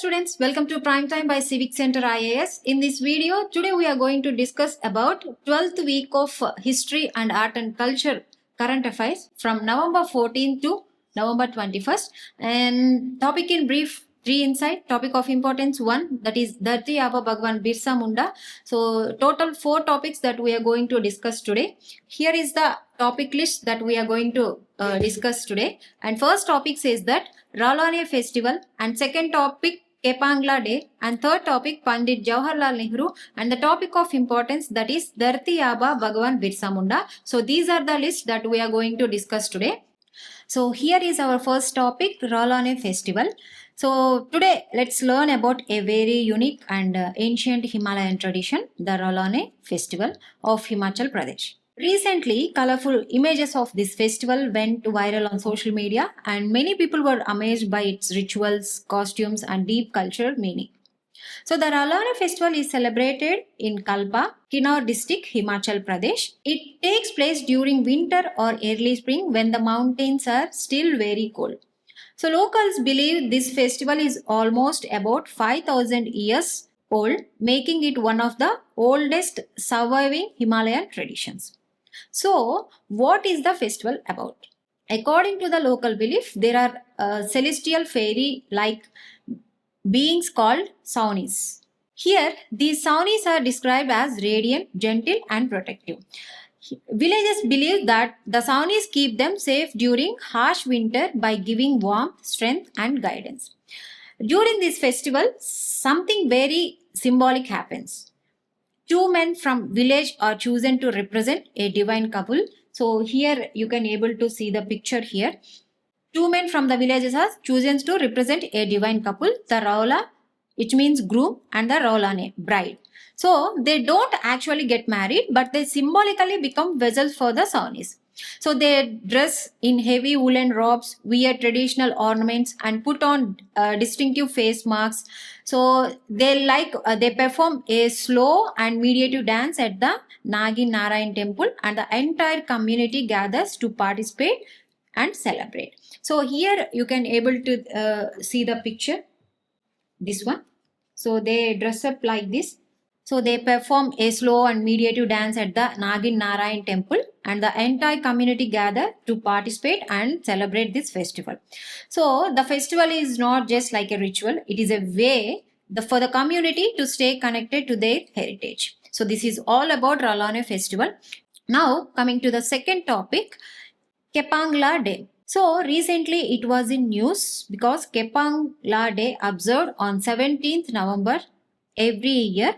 students, welcome to Prime Time by CivicCentre IAS. In this video, today we are going to discuss about 12th week of History and Art and Culture current affairs from November 14th to November 21st. And topic in brief, 3 insight, topic of importance 1, that is Dharti, Aaba, Bhagwan, Birsa, Munda. So total 4 topics that we are going to discuss today. Here is the topic list that we are going to discuss today. And first topic says that Raulaine Festival, and second topic Kepang Day, and third topic Pandit Jawaharlal Nehru, and the topic of importance that is Dharti, Aaba, Bhagwan, Birsa, Munda. So these are the lists that we are going to discuss today. So here is our first topic, Raulaine Festival. So today let's learn about a very unique and ancient Himalayan tradition, the Raulaine Festival of Arunachal Pradesh. Recently, colorful images of this festival went viral on social media and many people were amazed by its rituals, costumes and deep cultural meaning. So the Raulaine Festival is celebrated in Kalpa, Kinnaur district, Himachal Pradesh. It takes place during winter or early spring when the mountains are still very cold. So locals believe this festival is almost about 5,000 years old, making it one of the oldest surviving Himalayan traditions. So, what is the festival about? According to the local belief, there are celestial fairy-like beings called Saunis. Here, these Saunis are described as radiant, gentle and protective. Villagers believe that the Saunis keep them safe during harsh winter by giving warmth, strength and guidance. During this festival, something very symbolic happens. 2 men from village are chosen to represent a divine couple. So here you can able to see the picture here. 2 men from the villages are chosen to represent a divine couple, the Raula, which means groom, and the Raulaine, bride. So they don't actually get married, but they symbolically become vessels for the Saunis. So they dress in heavy woolen robes, wear traditional ornaments and put on distinctive face masks. So they perform a slow and meditative dance at the Nagin Narayan temple and the entire community gathers to participate and celebrate. So here you can able to see the picture, this one. So they dress up like this. So they perform a slow and meditative dance at the Nagin Narayan temple and the entire community gather to participate and celebrate this festival. So the festival is not just like a ritual, it is a way for the community to stay connected to their heritage. So this is all about Raulaine Festival. Now coming to the second topic, Kepang Day. So recently it was in news because Kepang Day observed on 17th November every year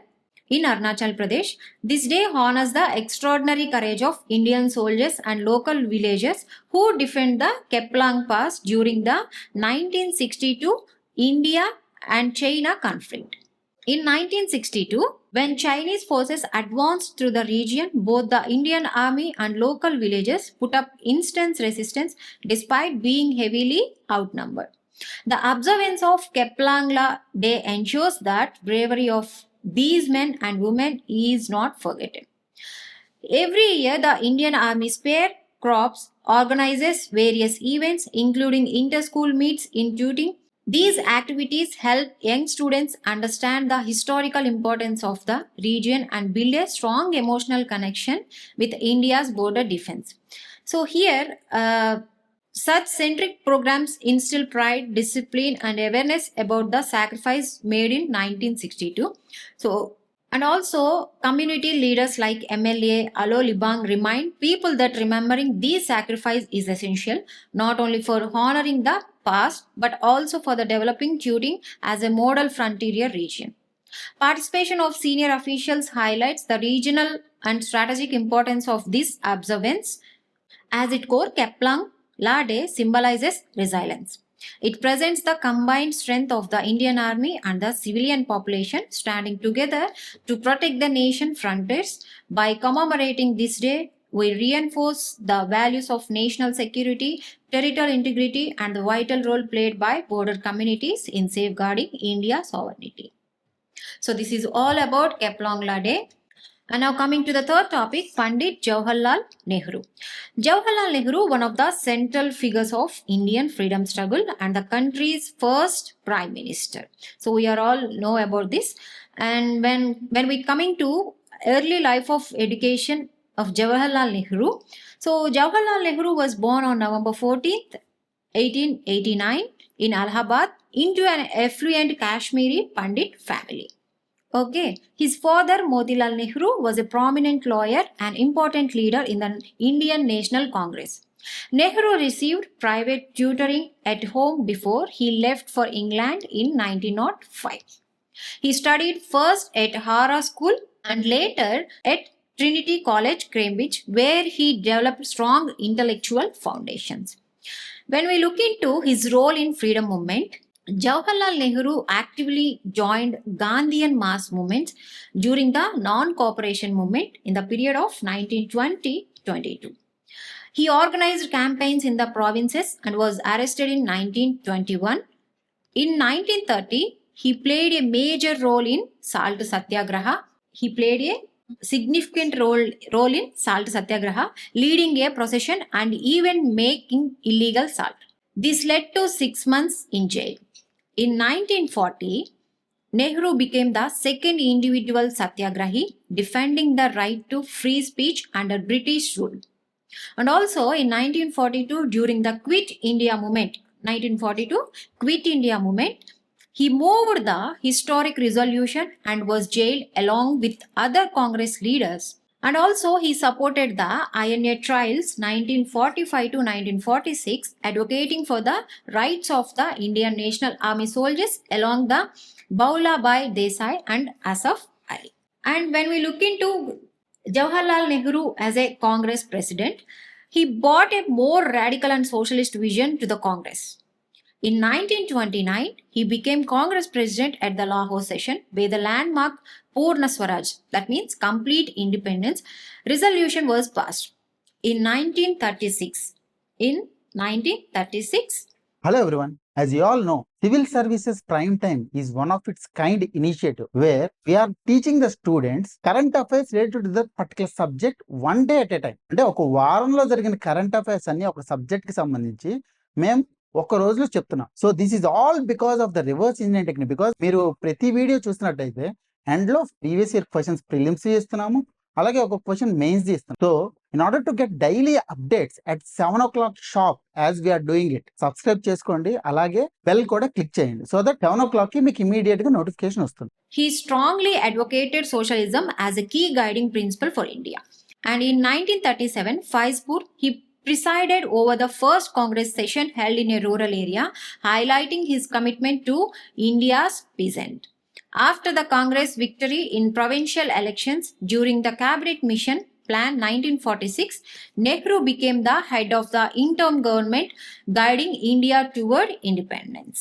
in Arunachal Pradesh. This day honors the extraordinary courage of Indian soldiers and local villagers who defend the Kepang Pass during the 1962 India and China conflict. In 1962, when Chinese forces advanced through the region, both the Indian army and local villagers put up instant resistance despite being heavily outnumbered. The observance of Kepang Day ensures that bravery of these men and women is not forgotten. Every year, the Indian Army Spare Crops organizes various events, including inter-school meets in tutoring. These activities help young students understand the historical importance of the region and build a strong emotional connection with India's border defense. So here, such centric programs instill pride, discipline and awareness about the sacrifice made in 1962. And also community leaders like MLA Alo Libang remind people that remembering these sacrifice is essential, not only for honoring the past, but also for the developing Turing as a model frontier region. Participation of senior officials highlights the regional and strategic importance of this observance. As its core, Kepang Day symbolizes resilience. It presents the combined strength of the Indian Army and the civilian population standing together to protect the nation frontiers. By commemorating this day, we reinforce the values of national security, territorial integrity, and the vital role played by border communities in safeguarding India's sovereignty. So this is all about Kepang Day. And now coming to the third topic, Pandit Jawaharlal Nehru. Jawaharlal Nehru, one of the central figures of Indian freedom struggle and the country's first prime minister. So we are all know about this. And when we coming to early life of education of Jawaharlal Nehru, so Jawaharlal Nehru was born on November 14th, 1889 in Allahabad into an affluent Kashmiri Pandit family. Okay, his father Motilal Nehru was a prominent lawyer and important leader in the Indian National Congress. Nehru received private tutoring at home before he left for England in 1905. He studied first at Harrow School and later at Trinity College, Cambridge, where he developed strong intellectual foundations. When we look into his role in freedom movement, Jawaharlal Nehru actively joined Gandhian mass movements during the non-cooperation movement in the period of 1920-22. He organized campaigns in the provinces and was arrested in 1921. In 1930, he played a major role in Salt Satyagraha. He played a significant role in Salt Satyagraha, leading a procession and even making illegal salt. This led to 6 months in jail. In 1940, Nehru became the second individual satyagrahi defending the right to free speech under British rule. And also in 1942, during the Quit India movement, he moved the historic resolution and was jailed along with other Congress leaders. And also he supported the INA trials 1945 to 1946, advocating for the rights of the Indian National Army soldiers along the Baula Bhai Desai and Asaf Ali. And when we look into Jawaharlal Nehru as a Congress president, he brought a more radical and socialist vision to the Congress. In 1929, he became Congress president at the Lahore session, where the landmark Purna Swaraj, that means complete independence, resolution was passed. In 1936, Hello everyone. As you all know, Civil Services Prime Time is one of its kind initiative where we are teaching the students current affairs related to that particular subject one day at a time. అంటే ఒక వారంలో జరిగిన current affairs అన్ని ఒక subject కి సంబంధించి మేము ఒక రోజులో చెప్తున్నాం. So this is all because of the reverse engineering technique. Because మీరు ప్రతి వీడియో చూసినట్టయితే ఎండ్ లో ప్రీవియస్ ఇయర్ క్వశ్చన్స్ ప్రిలిమ్స్ చేస్తున్నాము, అలాగే ఒక క్వశ్చన్ మెయిన్స్ చేస్తాం. So in order to get daily updates at 7 o'clock sharp as we are doing it, subscribe చేసుకోండి, అలాగే bell కూడా click చేయండి, so that 7 o'clock కి మీకు immediate గా notification వస్తుంది. He strongly advocated socialism as a key guiding principle for India. And in 1937, Faizpur, he presided over the first Congress session held in a rural area, highlighting his commitment to India's peasant. After the Congress victory in provincial elections during the cabinet mission Plan 1946, Nehru became the head of the interim government guiding India toward independence.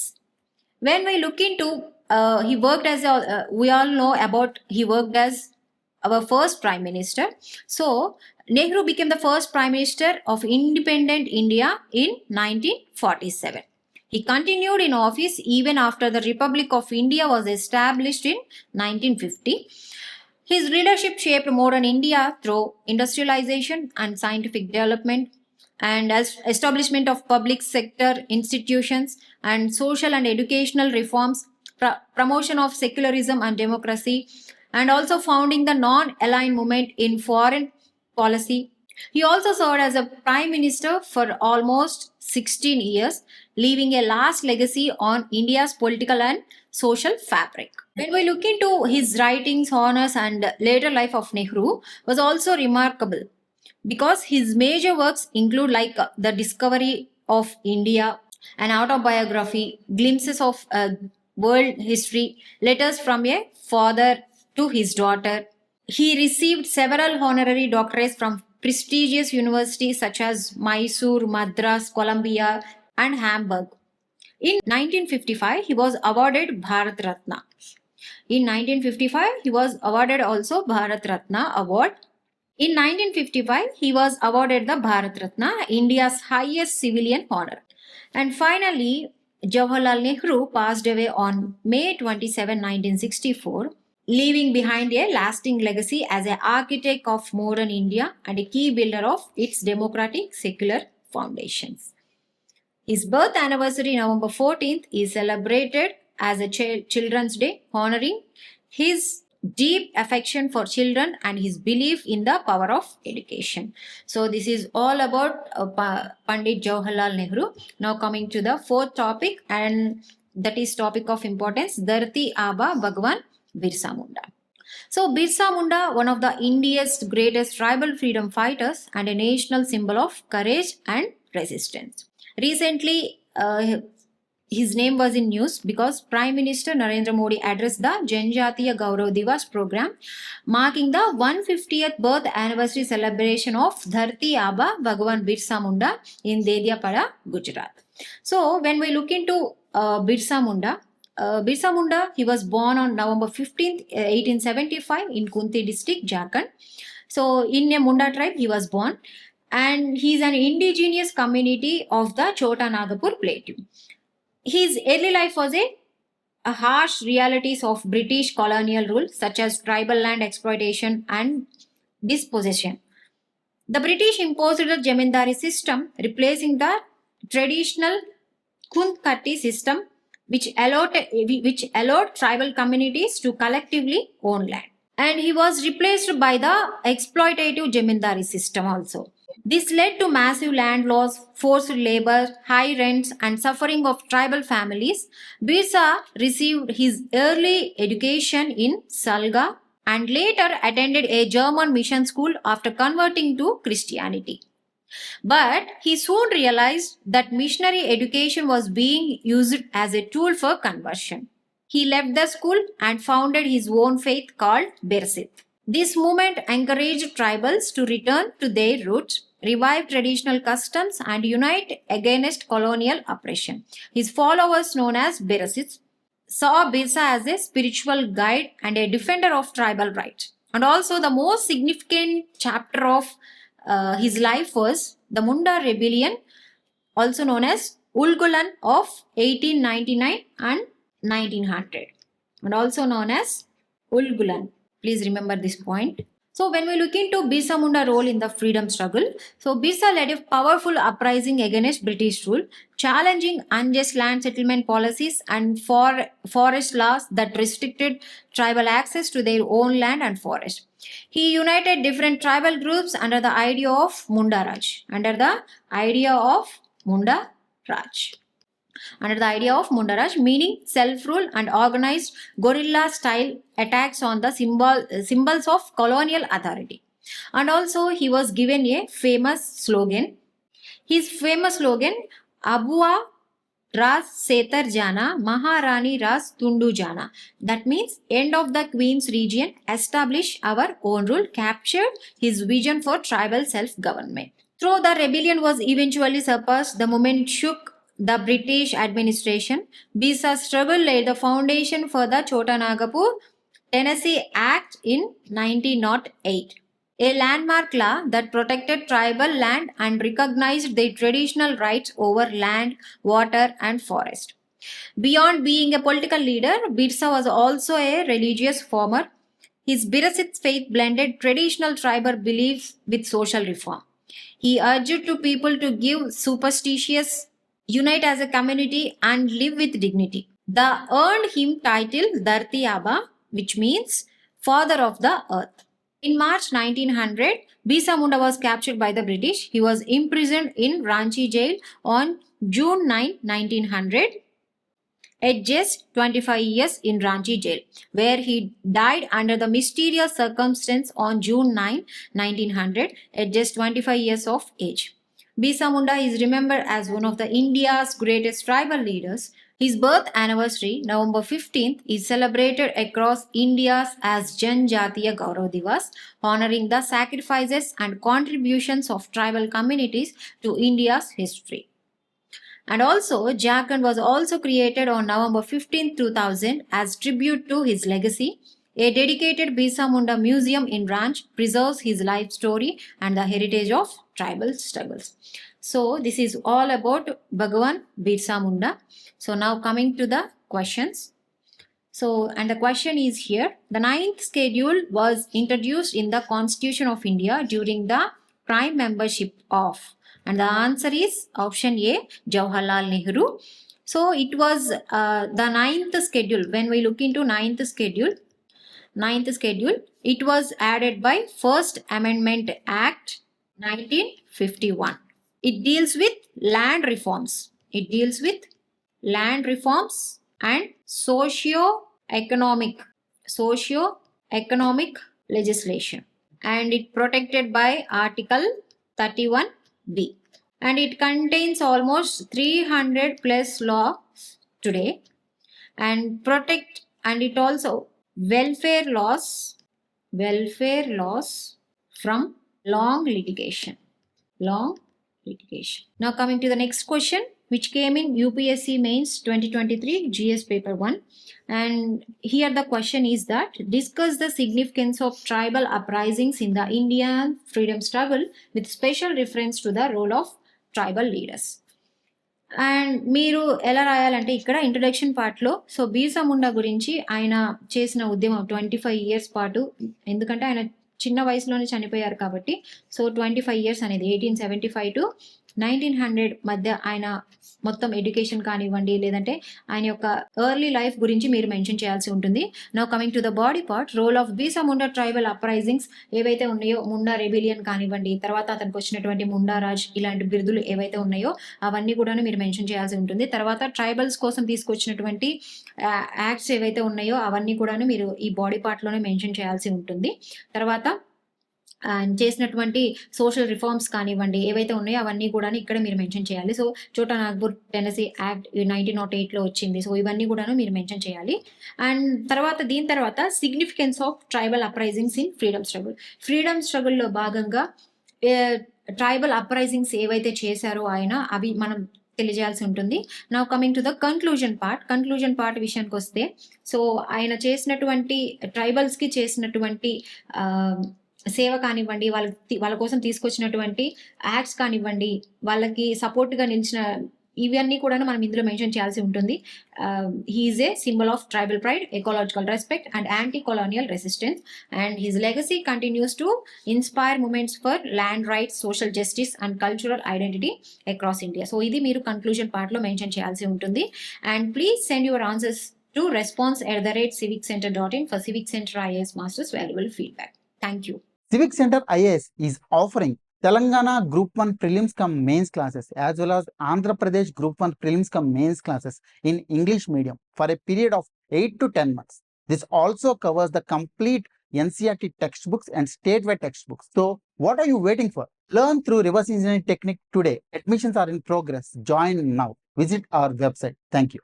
When we look into, he worked as we all know about, he worked as our first prime minister. So Nehru became the first prime minister of independent India in 1947. He continued in office even after the Republic of India was established in 1950. His leadership shaped modern India through industrialization and scientific development and establishment of public sector institutions and social and educational reforms, promotion of secularism and democracy, and also founding the non-aligned movement in foreign policy. He also served as a prime minister for almost 16 years, leaving a last legacy on India's political and social fabric. When we look into his writings, honors, and later life of Nehru was also remarkable because his major works include like The Discovery of India, an autobiography, glimpses of world history, letters from a father to his daughter. He received several honorary doctorates from prestigious universities such as Mysore, Madras, Columbia, and Hamburg. In 1955, he was awarded Bharat Ratna. In 1955, he was awarded also Bharat Ratna Award. In 1955, he was awarded the Bharat Ratna, India's highest civilian honor. And finally, Jawaharlal Nehru passed away on May 27, 1964 leaving behind a lasting legacy as an architect of modern India and a key builder of its democratic secular foundations. His birth anniversary, November 14th, is celebrated as a Children's Day, honoring his deep affection for children and his belief in the power of education. So this is all about Pandit Jawaharlal Nehru. Now coming to the fourth topic, and that is topic of importance, Dharti, Aaba, Bhagwan, Birsa Munda. So Birsa Munda, one of the India's greatest tribal freedom fighters and a national symbol of courage and resistance. Recently, his name was in news because Prime Minister Narendra Modi addressed the Janjatiya Gaurav Divas program, marking the 150th birth anniversary celebration of Dharti, Aaba, Bhagwan Birsa Munda in Dediapada, Gujarat. So when we look into Birsa Munda, he was born on November 15th, 1875 in Kunti district, Jharkhand. So in a Munda tribe, he was born, and he is an indigenous community of the Chota Nagpur Plateau. His early life was a harsh realities of British colonial rule, such as tribal land exploitation and dispossession. The British imposed the Jamindari system, replacing the traditional Kundkati system, which allowed tribal communities to collectively own land. And he was replaced by the exploitative Jamindari system also. This led to massive land loss, forced labor, high rents, and suffering of tribal families. Birsa received his early education in Salga and later attended a German mission school after converting to Christianity. But he soon realized that missionary education was being used as a tool for conversion. He left the school and founded his own faith called Birsit. This movement encouraged tribals to return to their roots, revive traditional customs, and unite against colonial oppression. His followers, known as Birsits, saw Birsa as a spiritual guide and a defender of tribal rights. And also, the most significant chapter of his life was the Munda rebellion, also known as Ulgulan of 1899 and 1900, and also known as Ulgulan. Please remember this point. So when we look into Birsa Munda role in the freedom struggle, so Birsa led a powerful uprising against British rule, challenging unjust land settlement policies and forest laws that restricted tribal access to their own land and forest. He united different tribal groups under the idea of Munda Raj, meaning self-rule and organized guerrilla-style attacks on the symbols of colonial authority. And also he was given a famous slogan. His famous slogan, Abua Ras Setar Jana, Maharani Ras Tundu Jana. That means end of the Queen's region, establish our own rule, captured his vision for tribal self-government. Though the rebellion was eventually suppressed, the movement shook the British administration. Birsa's struggle laid the foundation for the Chota Nagpur Tennessee Act in 1908, a landmark law that protected tribal land and recognized their traditional rights over land, water, and forest. Beyond being a political leader, Birsa was also a religious reformer. His Birsit faith blended traditional tribal beliefs with social reform. He urged to people to give superstitious, unite as a community, and live with dignity. The earned him title Dharti Aaba, which means father of the earth. In March 1900, Birsa Munda was captured by the British. He was imprisoned in Ranchi jail on June 9, 1900, at just 25 years in Ranchi jail, where he died under the mysterious circumstance on June 9, 1900, at just 25 years of age. Birsa Munda is remembered as one of the India's greatest tribal leaders. His birth anniversary, November 15th, is celebrated across India as Janjatiya Gaurav Divas, honoring the sacrifices and contributions of tribal communities to India's history. And also, Jharkhand was also created on November 15, 2000 as tribute to his legacy. A dedicated Birsa Munda museum in Ranch preserves his life story and the heritage of tribal struggles. So, this is all about Bhagwan Birsa Munda. So, now coming to the questions. So, and the question is here, the 9th schedule was introduced in the Constitution of India during the prime membership of, and the answer is option A, Jawaharlal Nehru. So it was the 9th schedule. When we look into 9th schedule, it was added by First Amendment Act 1951. It deals with land reforms. And socio-economic legislation, and it protected by Article 31B, and it contains almost 300 plus laws today, and it also welfare laws from long litigation. Now coming to the next question, which came in UPSC Mains 2023 GS paper 1, and here the question is that discuss the significance of tribal uprisings in the Indian freedom struggle with special reference to the role of tribal leaders. And మీరు ఎలా రాయాలంటే ఇక్కడ introduction పార్ట్లో so Birsa Munda గురించి ఆయన చేసిన ఉద్యమం 25 years పాటు, ఎందుకంటే ఆయన చిన్న వయసులోనే చనిపోయారు కాబట్టి, సో 25 years అనేది 1875 to 1900 మధ్య ఆయన మొత్తం ఎడ్యుకేషన్ కానివ్వండి, లేదంటే ఆయన యొక్క ఎర్లీ లైఫ్ గురించి మీరు మెన్షన్ చేయాల్సి ఉంటుంది. Now coming to the body part, role of Birsa Munda tribal uprisings ఏవైతే ఉన్నాయో, ముండా రెబిలియన్ కానివ్వండి, తర్వాత అతనికి వచ్చినటువంటి ముండా రాజ్, ఇలాంటి బిరుదులు ఏవైతే ఉన్నాయో అవన్నీ కూడా మీరు మెన్షన్ చేయాల్సి ఉంటుంది. తర్వాత ట్రైబల్స్ కోసం తీసుకొచ్చినటువంటి యాక్ట్స్ ఏవైతే ఉన్నాయో అవన్నీ కూడా మీరు ఈ బాడీ పార్ట్లోనే మెన్షన్ చేయాల్సి ఉంటుంది. తర్వాత చేసినటువంటి సోషల్ రిఫార్మ్స్ కానివ్వండి ఏవైతే ఉన్నాయో అవన్నీ కూడా ఇక్కడ మీరు మెన్షన్ చేయాలి. సో చోటా నాగ్పూర్ టెనసీ యాక్ట్ 1908లో వచ్చింది. సో ఇవన్నీ కూడా మీరు మెన్షన్ చేయాలి. అండ్ దీని తర్వాత significance of tribal uprisings in freedom స్ట్రగుల్లో భాగంగా ట్రైబల్ అప్రైజింగ్స్ ఏవైతే చేశారో ఆయన, అవి మనం తెలియజేయాల్సి ఉంటుంది. Now coming to the conclusion part విషయానికి వస్తే, సో ఆయన చేసినటువంటి ట్రైబల్స్కి చేసినటువంటి సేవ కానివ్వండి, వాళ్ళ కోసం తీసుకొచ్చినటువంటి యాక్ట్స్ కానివ్వండి, వాళ్ళకి సపోర్ట్గా నిలిచిన ఇవన్నీ కూడా మనం ఇందులో మెన్షన్ చేయాల్సి ఉంటుంది. He is a symbol of tribal pride, ecological respect and anti colonial resistance, and his legacy continues to inspire movements for land rights, social justice and cultural identity across India. So ఇది మీరు conclusion పార్ట్లో mention చేయాల్సి ఉంటుంది. And please send your answers to response@civiccentre.in for CivicCentre IAS Masters valuable feedback. Thank you. CivicCentre IAS is offering Telangana Group 1 Prelims cum Mains classes as well as Andhra Pradesh Group 1 Prelims cum Mains classes in English medium for a period of 8 to 10 months. This also covers the complete NCERT textbooks and statewide textbooks. So what are you waiting for? Learn through reverse engineering technique today. Admissions are in progress. Join now. Visit our website. Thank you.